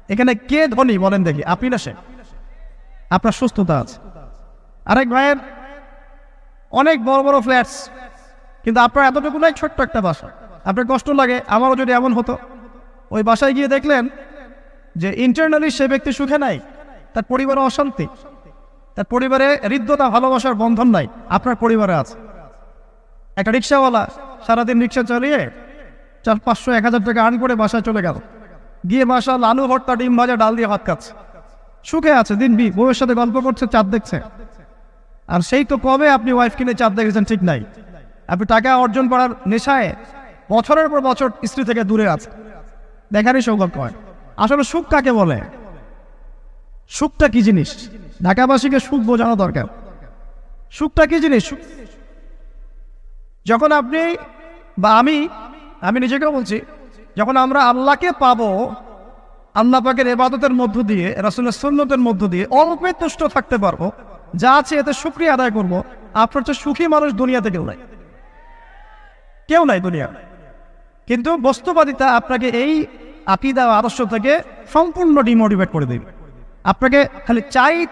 এখানে কে ধনী বলেন দেখি, আপনি না সে? আপনার সুস্থতা আছে। আরেক ভাইয়ের অনেক বড় বড় ফ্ল্যাটস, কিন্তু আপনার এতটুকু নাই, ছোট্ট একটা বাসা। আপনার কষ্ট লাগে, আমারও যদি এমন হতো। ওই বাসায় গিয়ে দেখলেন যে ইন্টারনালি সে ব্যক্তি সুখে নাই, তার পরিবারে অশান্তি, তার পরিবারে হৃদ্যতা ভালোবাসার বন্ধন নাই। আপনার পরিবারে আছে। একটা রিক্সাওয়ালা সারাদিন রিক্সা চালিয়ে 400-500-1000 টাকা আর্ন করে বাসায় চলে গেল, গিয়ে মাশাআল্লাহ আলু ভর্তা, ডিম ভাজা, ডাল দিয়ে ভাত খাচ্ছে, সুখে আছে, দিন বউয়ের সাথে গল্প করছে, চাঁদ দেখছে। আর সেই তো কবে আপনি ওয়াইফ কিনে চাঁদ দেখেছেন ঠিক নাই। আপনি টাকা অর্জন করার নেশায় বছরের পর বছর স্ত্রী থেকে দূরে আছে, দেখারই সৌভাগ্য হয়। আসলে সুখ কাকে বলে? সুখটা কি জিনিস? ঢাকাবাসীকে সুখ বোঝানো দরকার। সুখটা কি জিনিস? যখন আপনি বা আমি নিজেকেও বলছি, যখন আমরা আল্লাহকে পাবো, আল্লাহ পাকের ইবাদতের মধ্য দিয়ে, রাসূলের সুন্নতের মধ্য দিয়ে অল্পে তুষ্ট থাকতে পারবো, যা আছে এতে শুকরিয়া আদায় করবো, আপনার চেয়ে সুখী মানুষ দুনিয়াতে কেউ নাই দুনিয়া। কিন্তু বস্তুবাদিতা আপনাকে এই আকীদা আদর্শ থেকে সম্পূর্ণ ডিমোটিভেট করে দেবে। আপনাকে খালি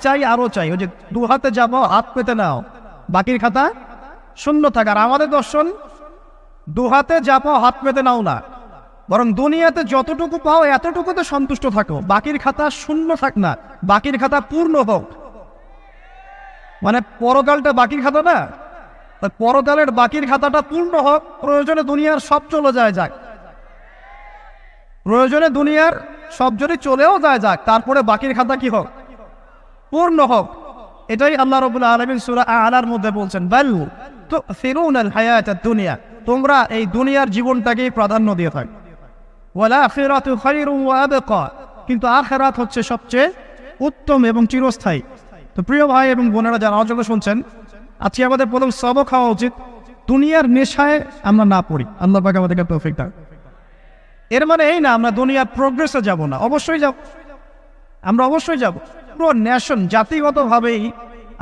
চাই আরো চাই। ওই যে 2 হাতে যাবো, হাত পেতে নাও, বাকির খাতা শূন্য থাক। আর আমাদের দর্শন 2 হাতে যাবো, হাত পেতে নাও না, বরং দুনিয়াতে যতটুকু পাও এতটুকুতে সন্তুষ্ট থাকো, বাকির খাতা শূন্য থাক না, বাকির খাতা পূর্ণ হোক। মানে পরকালটা বাকির খাতা না, পরকালের বাকির খাতাটা পূর্ণ হোক। প্রয়োজনে দুনিয়ার সব চলে যাক, প্রয়োজনে দুনিয়ার সব যদি চলেও যাক, তারপরে বাকির খাতা কি হোক? পূর্ণ হোক। এটাই আল্লাহ রাব্বুল আলামিন সূরা আ'লার মধ্যে বলছেন, বাল তু'থিরুনাল হায়াতাদ দুনিয়া, তোমরা এই দুনিয়ার জীবনটাকেই প্রাধান্য দিয়ে থাকো। ওয়াল আখিরাতু খায়রুন ওয়া আবকা, কিন্তু আখিরাত হচ্ছে সবচেয়ে উত্তম এবং চিরস্থায়ী। তো প্রিয় ভাই এবং বোনেরা যারা অযোগ্য শুনছেন, আজকে আমাদের প্রথম সবক হওয়া উচিত দুনিয়ার নেশায় আমরা না পড়ি। আল্লাহ পাক আমাদেরকে তৌফিক দান। এর মানে এই না আমরা দুনিয়ার প্রোগ্রেসে যাব না, অবশ্যই যাব, আমরা অবশ্যই যাব। পুরো ন্যাশন জাতিগতভাবেই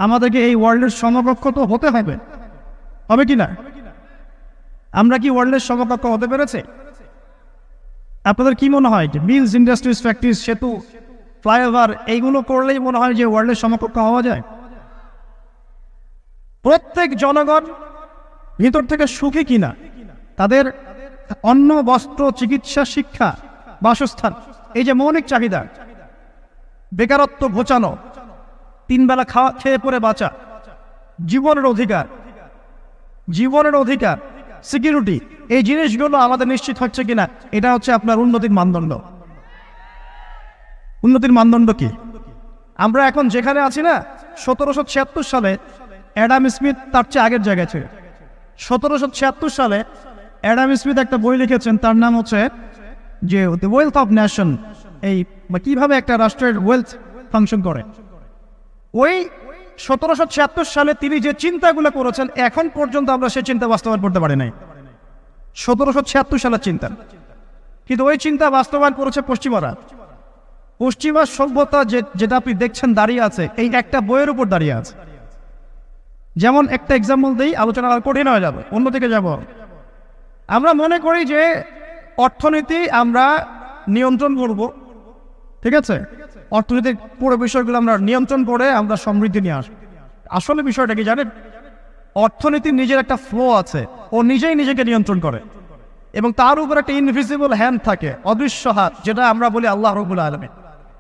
আমাদেরকে এই ওয়ার্ল্ডের সমকক্ষ তো হতে হবে কি না? আমরা কি ওয়ার্ল্ডের সমকক্ষ হতে পেরেছে? আপনাদের কি মনে হয় যে মিলস, ইন্ডাস্ট্রিজ, ফ্যাক্টরিজ, সেতু, ফ্লাইওভার এইগুলো করলেই মনে হয় যে ওয়ার্ল্ডের সমকক্ষ হওয়া যায়? প্রত্যেক জনগণ ভিতর থেকে সুখী কিনা, তাদের অন্ন, বস্ত্র, চিকিৎসা, শিক্ষা, বাসস্থান, এই যে মৌলিক চাহিদা, বেকারত্ব ঘোচানো, 3 বেলা খেয়ে পরে বাঁচা, জীবনের অধিকার, সিকিউরিটি, এই জিনিসগুলো আমাদের নিশ্চিত হচ্ছে কিনা, এটা হচ্ছে আপনার উন্নতির মানদণ্ড। উন্নতির মানদণ্ড কি? আমরা এখন যেখানে আছি না, 1776 সালে অ্যাডাম স্মিথ তার চেয়ে আগের জায়গায় ছিল। 1776 সালে অ্যাডাম স্মিথ একটা বই লিখেছেন, তার নাম হচ্ছে যে দ্য ওয়েলথ অফ নেশন, এই কিভাবে একটা রাষ্ট্রের ওয়েলথ ফাংশন করে। ওই 1776 সালে তিনি যে চিন্তাগুলো করেছেন, এখন পর্যন্ত আমরা সেই চিন্তা বাস্তবায়ন করতে পারি নাই। 1776 সালের চিন্তা, কিন্তু ওই চিন্তা বাস্তবায়ন করেছে পশ্চিমা সভ্যতা, যেটা আপনি দেখছেন দাঁড়িয়ে আছে এই একটা বইয়ের উপর দাঁড়িয়ে আছে। যেমন একটা এক্সাম্পল দিই, আলোচনা কঠিন হয়ে যাবে, অন্যদিকে যাব। আমরা মনে করি যে অর্থনীতি আমরা নিয়ন্ত্রণ করব, ঠিক আছে, অর্থনীতির পুরো বিষয়গুলো আমরা নিয়ন্ত্রণ করে আমরা সমৃদ্ধি নিয়ে আসবো। আসলে বিষয়টা কি জানেন? অর্থনীতির নিজের একটা ফ্লো আছে, ও নিজেই নিজেকে নিয়ন্ত্রণ করে, এবং তার উপর একটা ইনভিজিবল হ্যান্ড থাকে, অদৃশ্য হাত, যেটা আমরা বলি আল্লাহ রাব্বুল আলামিন।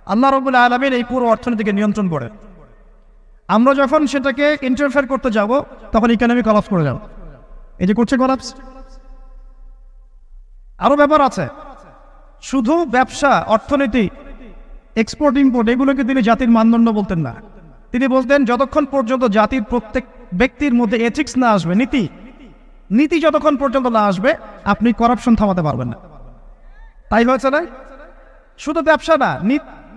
আল্লাহ রাব্বুল আলামিন এই পুরো অর্থনীতিকে নিয়ন্ত্রণ করে। আমরা যখন সেটাকে ইন্টারফেয়ার করতে যাব, তখন ইকোনমি কলাপস করে যাব। এই যে করছে কলাপস। আরো ব্যাপার আছে, শুধু ব্যবসা, অর্থনীতি, এক্সপোর্ট ইম্পোর্ট, এগুলোকে তিনি জাতির মানদণ্ড বলতেন না। তিনি বলতেন যতক্ষণ পর্যন্ত জাতির প্রত্যেক ব্যক্তির মধ্যে এথিক্স না আসবে, নীতি যতক্ষণ পর্যন্ত না আসবে, আপনি করাপশন থামাতে পারবেন না। তাই হয়েছে না? শুধু ব্যবসা না,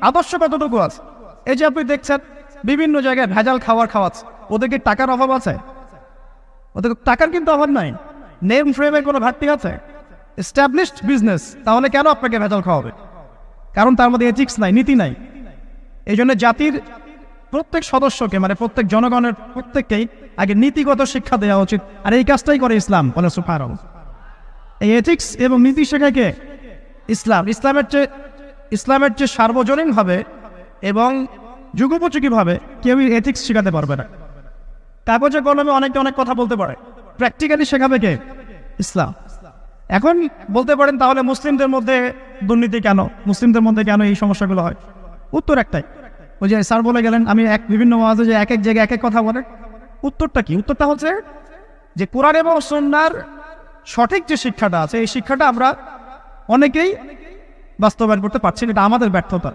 আদর্শ কতটুকু আছে? এই যে আপনি দেখছেন বিভিন্ন জায়গায় ভেজাল খাওয়াচ্ছে, ওদের কি টাকার অভাব আছে? ওদের টাকার কিন্তু অভাব নাই। নেম ফ্রেমের কোনো ঘাটতি আছে? এস্টাবলিশড বিজনেস, তাহলে কেন আপনাকে ভেজাল খাওয়াবে? কারণ তার মধ্যে এথিক্স নাই, নীতি নাই। এই জন্য জাতির প্রত্যেক সদস্যকে, মানে প্রত্যেক জনগণের প্রত্যেককেই আগে নীতিগত শিক্ষা দেওয়া উচিত। আর এই কাজটাই করে ইসলাম। বলে সুবহানাল্লাহ। এই এথিক্স এবং নীতি শেখায় কে? ইসলাম। ইসলামের চেয়ে ইসলামের যে সার্বজনীনভাবে এবং যুগোপযোগীভাবে কেউই এথিক্স শেখাতে পারবে না। কাগজে কলমে অনেকে অনেক কথা বলতে পারে, প্র্যাকটিক্যালি শেখাবে কে? ইসলাম। এখন বলতে পারেন তাহলে মুসলিমদের মধ্যে দুর্নীতি কেন, মুসলিমদের মধ্যে কেন এই সমস্যাগুলো হয়? উত্তর একটাই, ওই যে স্যার বলে গেলেন আমি বিভিন্ন ওয়াজে যে এক এক জায়গায় এক এক কথা বলে, উত্তরটা কি? উত্তরটা হচ্ছে যে কোরআন এবং সুন্নাহর সঠিক যে শিক্ষাটা আছে এই শিক্ষাটা আমরা অনেকেই বাস্তবায়ন করতে পারছি না। এটা আমাদের ব্যর্থতা।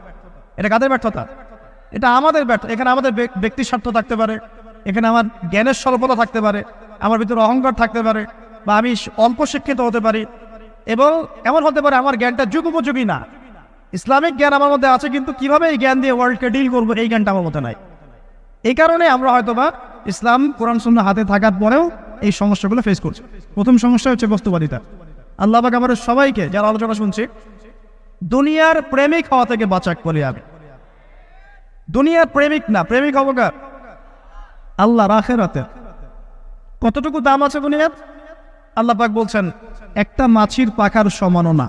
এটা কাদের ব্যর্থতা? এটা আমাদের ব্যর্থ। এখানে আমাদের ব্যক্তি স্বার্থ থাকতে পারে, এখানে আমার জ্ঞানের স্বল্পতা থাকতে পারে, আমার ভিতরে অহংকার থাকতে পারে, বা আমি অল্প শিক্ষিত হতে পারি, এবং এমন হতে পারে আমার জ্ঞানটা যুগোপযোগী না। ইসলামিক জ্ঞান আমার মধ্যে আছে কিন্তু কিভাবে এই জ্ঞান দিয়ে ওয়ার্ল্ডকে ডিল করবো এই জ্ঞানটা আমার মধ্যে নাই। এই কারণে আমরা হয়তোবা ইসলাম কোরআন সুন্নাহ হাতে থাকার পরেও এই সমস্যাগুলো ফেস করছি। প্রথম সমস্যা হচ্ছে বস্তুবাদিতা। আল্লাহ পাক আমাদের সবাইকে যারা আলোচনা শুনছি দুনিয়ার প্রেমিক হওয়া থেকে বাঁচাক বলি আমি। দুনিয়ার প্রেমিক না, প্রেমিক হবো কার? আল্লাহ আখিরাতের। কতটুকু দাম আছে দুনিয়ার? আল্লাহ পাক বলছেন একটা মাছির পাখার সমানও না।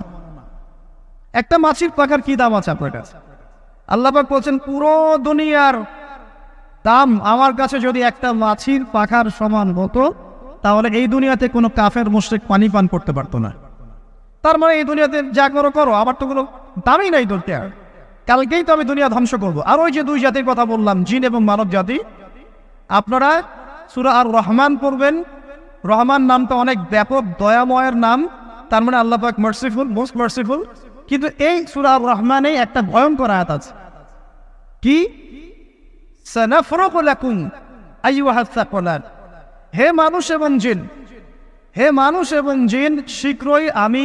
একটা মাছির পাখার কি দাম আছে আপনার কাছে? আল্লাহ পাক বলছেন পুরো দুনিয়ার দাম আমার কাছে যদি একটা মাছির পাখার সমান হতো তাহলে এই দুনিয়াতে কোনো কাফের মুশরিক পানি পান করতে পারতো না। তার মানে এই দুনিয়াতে যা করো করো, আমার তো কোনো দামই নাই দুনিয়ার। কালকেই তো আমি দুনিয়া ধ্বংস করবো। আর ওই যে দুই জাতির কথা বললাম, জিন এবং মানব জাতি, আপনারা সূরা আর রহমান পড়বেন। রহমান নামটা অনেক ব্যাপক দয়াময়ের নাম, তার মানে আল্লাহ পাক মার্সিফুল, মোস্ট মার্সিফুল। কিন্তু এই সূরা আর রহমানে একটা ভয়ঙ্কর আয়াত আছে, কি? সানাফরুগু লাকুম আইয়ুহাস সাকলান। হে মানুষ এবং জিন, হে মানুষ এবং জিন, শীঘ্রই আমি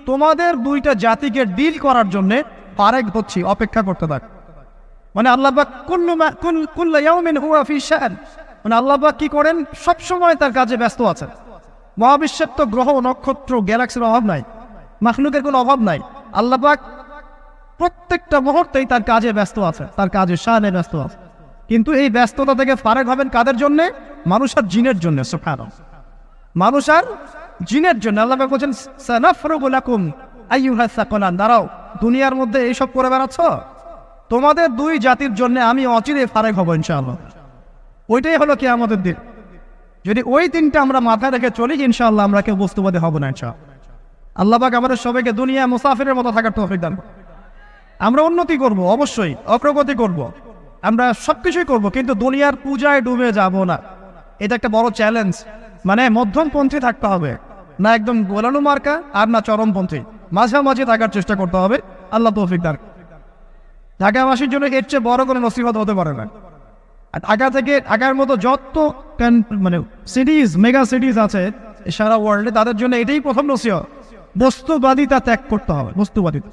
তোমাদের দুইটা জাতিকে ডিল করার জন্য ফারেক হচ্ছি, অপেক্ষা করতে থাক। মানে আল্লাহ পাক কুল্লু ইয়াউমিন হুয়া ফি শান, মানে আল্লাহ পাক কি করেন? সবসময় তার কাজে ব্যস্ত আছেন। মহাবিশ্বের তো গ্রহ নক্ষত্র গ্যালাক্সির অভাব নাই, মাখলুকের কোনো অভাব নাই। আল্লাহ পাক প্রত্যেকটা মুহূর্তেই তার কাজে ব্যস্ত আছে, তার কাজে শানে ব্যস্ত আছে। কিন্তু এই ব্যস্ততা থেকে ফারেক হবেন কাদের জন্য? মানুষ আর জিনের জন্য। সুবহানাল্লাহ, মানুষ আর জিনের জন্য। আল্লাহ পাক বলেন সানাফরুগু লাকুম আইয়ুহাস সাকলান। দাঁড়াও, দুনিয়ার মধ্যে এইসব করে বেড়াচ্ছ, তোমাদের দুই জাতির জন্য আমি অচিরে ফারেক হব ইনশাআল্লাহ। ওইটাই হলো কিয়ামতের দিন। যদি ওই দিনটা আমরা মাথায় রেখে চলি ইনশাআল্লাহ আমরা কেউ বস্তুবাদী হব না ইনশাআল্লাহ। আল্লাহ পাক আমাদের সবাইকে দুনিয়া মুসাফিরের মতো থাকার তৌফিক দান করুন। আমরা উন্নতি করব, অবশ্যই অগ্রগতি করব, আমরা সবকিছুই করব, কিন্তু দুনিয়ার পূজায় ডুবে যাব না। এটা একটা বড় চ্যালেঞ্জ। মানে মধ্যমপন্থী থাকতে হবে, না একদম গোলানো মার্কা আর না চরমপন্থী, মাঝামাঝি থাকার চেষ্টা করতে হবে। আল্লাহ তৌফিক দান। ঢাকাবাসীর জন্য এর চেয়ে বড় কোনো নসিহত হতে পারে না। ঢাকা থেকে ঢাকার মতো যত মানে সিটিজ, মেগা সিটিজ আছে সারা ওয়ার্ল্ডে, তাদের জন্য এটাই প্রথম নসিহত, বস্তুবাদিতা ত্যাগ করতে হবে। বস্তুবাদিতা